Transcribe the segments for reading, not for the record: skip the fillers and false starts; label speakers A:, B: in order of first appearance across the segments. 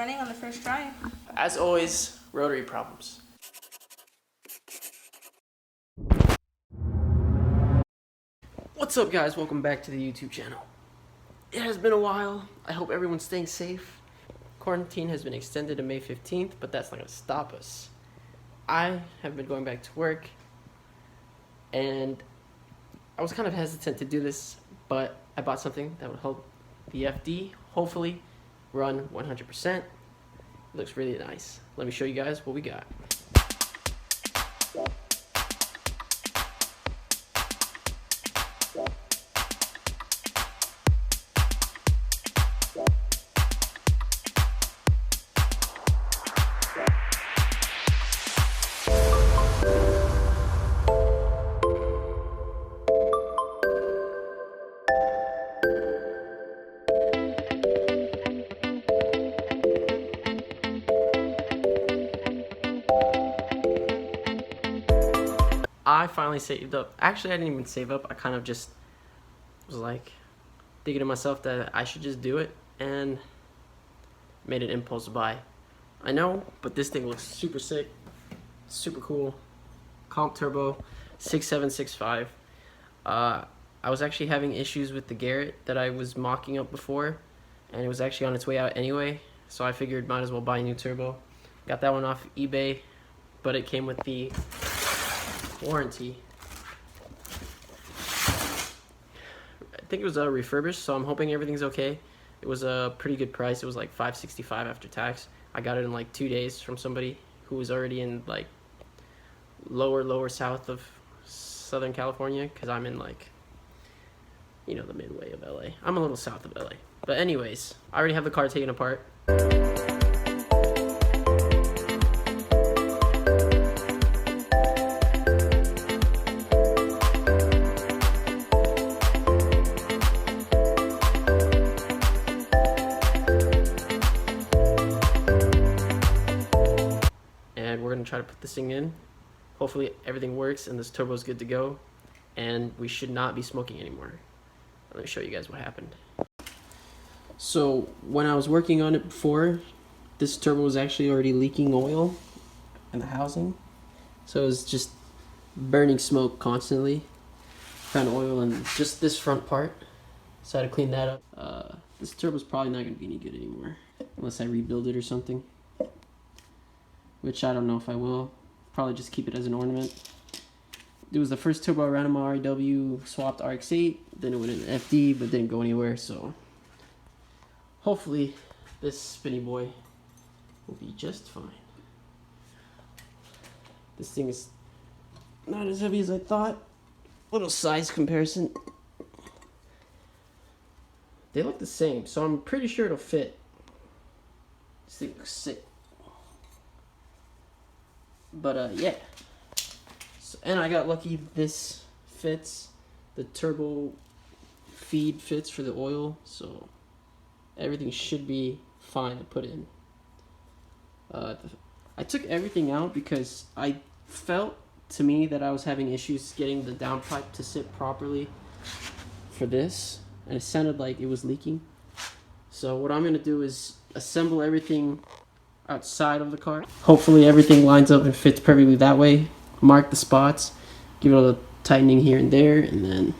A: running on the first try.
B: As always, rotary problems. What's up, guys? Welcome back to the YouTube channel. It has been a while. I hope everyone's staying safe. Quarantine has been extended to May 15th, but that's not going to stop us. I have been going back to work, and I was kind of hesitant to do this, but I bought something that would help the FD hopefully run 100%. It looks really nice. Let me show you guys what we got. I finally saved up. Actually, I didn't even save up. I kind of just was like thinking to myself that I should just do it and made an impulse buy. I know, but this thing looks super sick, super cool. Comp Turbo 6765. I was actually having issues with the Garrett that I was mocking up before, and it was actually on its way out anyway, so I figured might as well buy a new turbo. Got that one off eBay, but it came with the warranty. I think it was refurbished, so I'm hoping everything's okay. It was a pretty good price. It was like $565 after tax. I got it in like 2 days from somebody who was already in like lower south of Southern California, because I'm in like, you know, the midway of LA. I'm a little south of LA. But anyways, I already have the car taken apart. We're gonna try to put this thing in. Hopefully everything works and this turbo is good to go, and we should not be smoking anymore. Let me show you guys what happened. So when I was working on it before, this turbo was actually already leaking oil in the housing, so it was just burning smoke constantly. Found oil in just this front part, so I had to clean that up. This turbo's probably not gonna be any good anymore unless I rebuild it or something, which I don't know if I will. Probably just keep it as an ornament. It was the first turbo I ran on my REW, swapped RX-8, then it went in FD, but didn't go anywhere, so hopefully this spinny boy will be just fine. This thing is not as heavy as I thought. Little size comparison. They look the same, so I'm pretty sure it'll fit. This thing looks sick. But yeah, so, and I got lucky this fits. The turbo feed fits for the oil, so everything should be fine to put in. I took everything out because I felt to me that I was having issues getting the downpipe to sit properly for this, and it sounded like it was leaking. So what I'm gonna do is assemble everything outside of the car. Hopefully everything lines up and fits perfectly that way. Mark the spots, give it a little tightening here and there, and then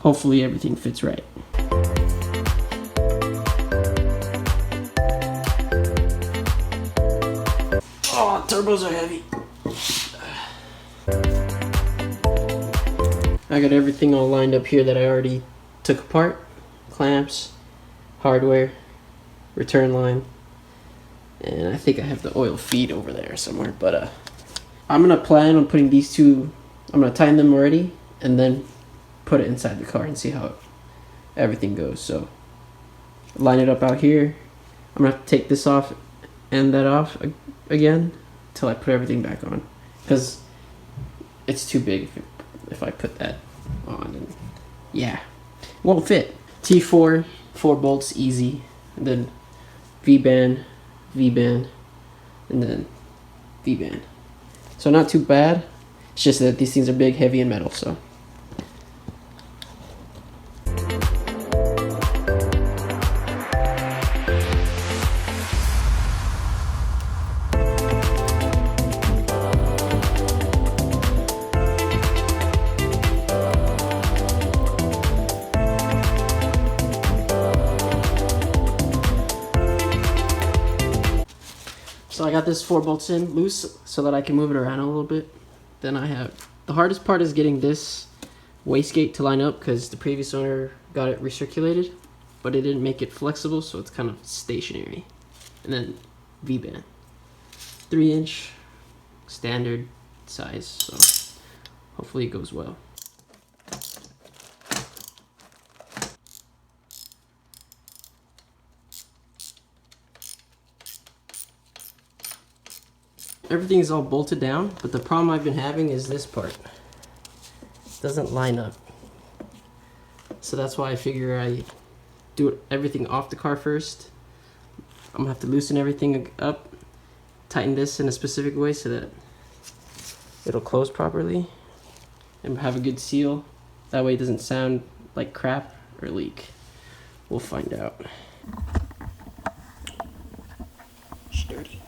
B: hopefully everything fits right. Oh, turbos are heavy. I got everything all lined up here that I already took apart. Clamps, hardware, return line. And I think I have the oil feed over there somewhere, but I'm gonna plan on putting these two, I'm gonna tighten them already and then put it inside the car and see how everything goes. So line it up out here. I'm gonna have to take this off and that off again until I put everything back on, because it's too big if I put that on, and yeah, it won't fit. T4, 4 bolts, easy, and then V-band, V-band, and then V-band. So not too bad. It's just that these things are big, heavy, and metal, so. So I got this 4 bolts in loose so that I can move it around a little bit. Then I have, the hardest part is getting this wastegate to line up because the previous owner got it recirculated, but it didn't make it flexible, so it's kind of stationary. And then V-band, 3-inch standard size, so hopefully it goes well. Everything's all bolted down, but the problem I've been having is this part. It doesn't line up. So that's why I figure I do everything off the car first. I'm gonna have to loosen everything up, tighten this in a specific way so that it'll close properly, and have a good seal. That way it doesn't sound like crap or leak. We'll find out. Sturdy.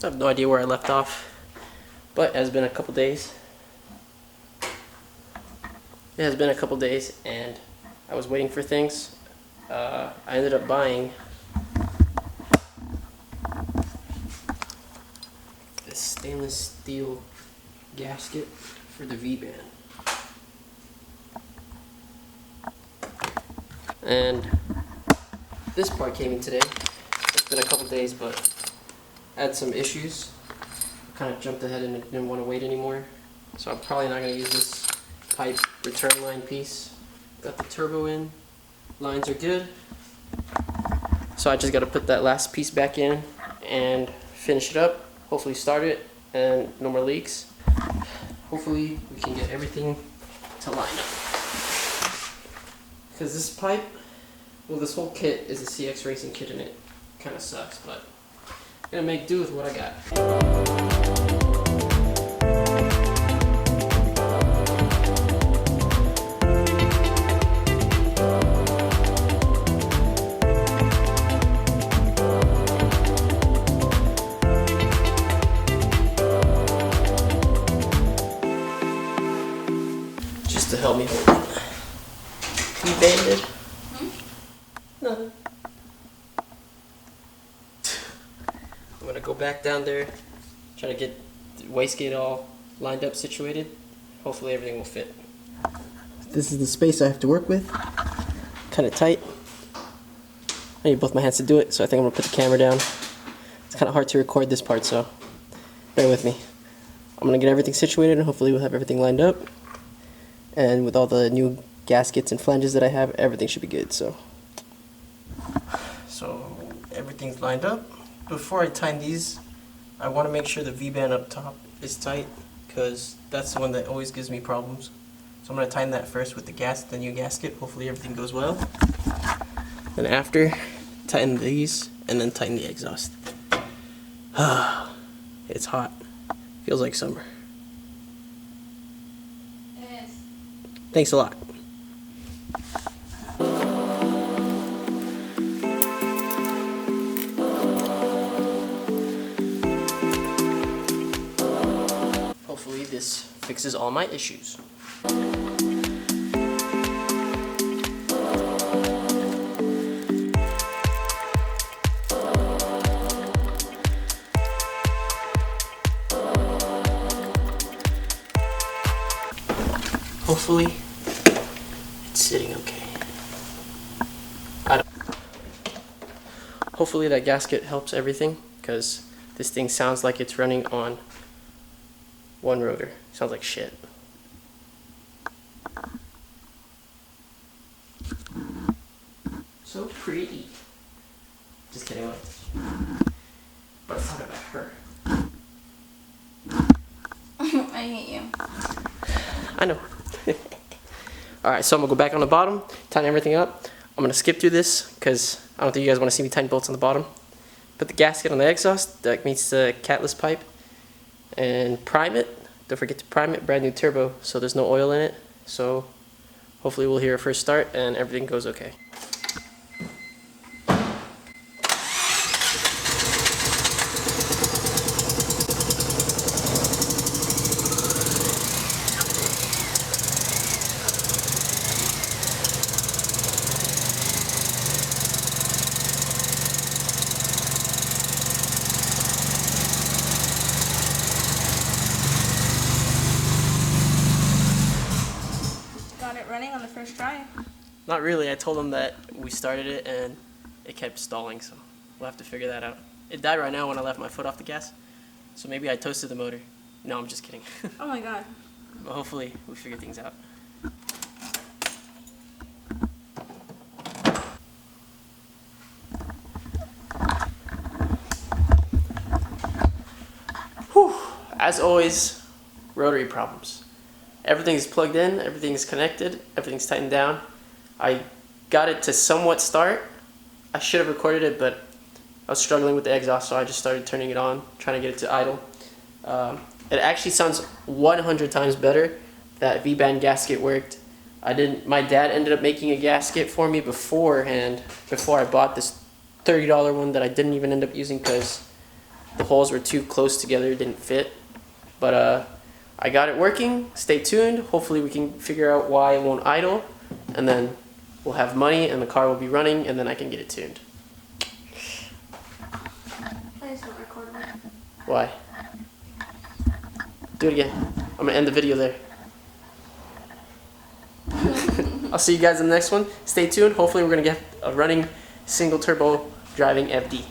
B: I have no idea where I left off, but it has been a couple days. It has been a couple days and I was waiting for things. I ended up buying this stainless steel gasket for the V-band. And this part came in today. It's been a couple days, but I had some issues. Kind of jumped ahead and didn't want to wait anymore. So I'm probably not going to use this pipe return line piece. Got the turbo in. Lines are good. So I just got to put that last piece back in and finish it up. Hopefully start it and no more leaks. Hopefully we can get everything to line up. Because this pipe, well, this whole kit is a CX Racing kit and it kind of sucks, but I'm gonna make do with what I got. Just to help me hold it. You banded? Nothing. I'm gonna go back down there, try to get the wastegate all lined up, situated. Hopefully everything will fit. This is the space I have to work with. Kind of tight. I need both my hands to do it, so I think I'm gonna put the camera down. It's kind of hard to record this part, so bear with me. I'm gonna get everything situated and hopefully we'll have everything lined up. And with all the new gaskets and flanges that I have, everything should be good. So everything's lined up. Before I tighten these, I want to make sure the V-band up top is tight because that's the one that always gives me problems. So I'm going to tighten that first with the new gasket. Hopefully everything goes well. Then after, tighten these and then tighten the exhaust. It's hot. Feels like summer.
A: It is.
B: Thanks a lot. Hopefully this fixes all my issues. Hopefully it's sitting okay. Hopefully that gasket helps everything because this thing sounds like it's running on one rotor. Sounds like shit. So pretty. Just kidding. But it's not about her.
A: I hate you.
B: I know. Alright, so I'm going to go back on the bottom, tighten everything up. I'm going to skip through this because I don't think you guys want to see me tighten bolts on the bottom. Put the gasket on the exhaust that meets the catless pipe and prime it. Don't forget to prime it, brand new turbo, so there's no oil in it. So hopefully we'll hear a first start and everything goes okay.
A: running on the first try.
B: Not really. I told them that we started it and it kept stalling, so we'll have to figure that out. It died right now when I left my foot off the gas, so maybe I toasted the motor. No, I'm just kidding.
A: Oh my god.
B: But hopefully we figure things out. Whew. As always, rotary problems. Everything's plugged in, everything's connected, everything's tightened down. I got it to somewhat start. I should have recorded it, but I was struggling with the exhaust, so I just started turning it on, trying to get it to idle. It actually sounds 100 times better. That V-band gasket worked. My dad ended up making a gasket for me beforehand, before I bought this $30 one that I didn't even end up using because the holes were too close together, it didn't fit. But I got it working. Stay tuned. Hopefully we can figure out why it won't idle, and then we'll have money and the car will be running, and then I can get it tuned.
A: Please don't record me.
B: Why? Do it again. I'm gonna end the video there. I'll see you guys in the next one. Stay tuned. Hopefully we're gonna get a running single turbo driving FD.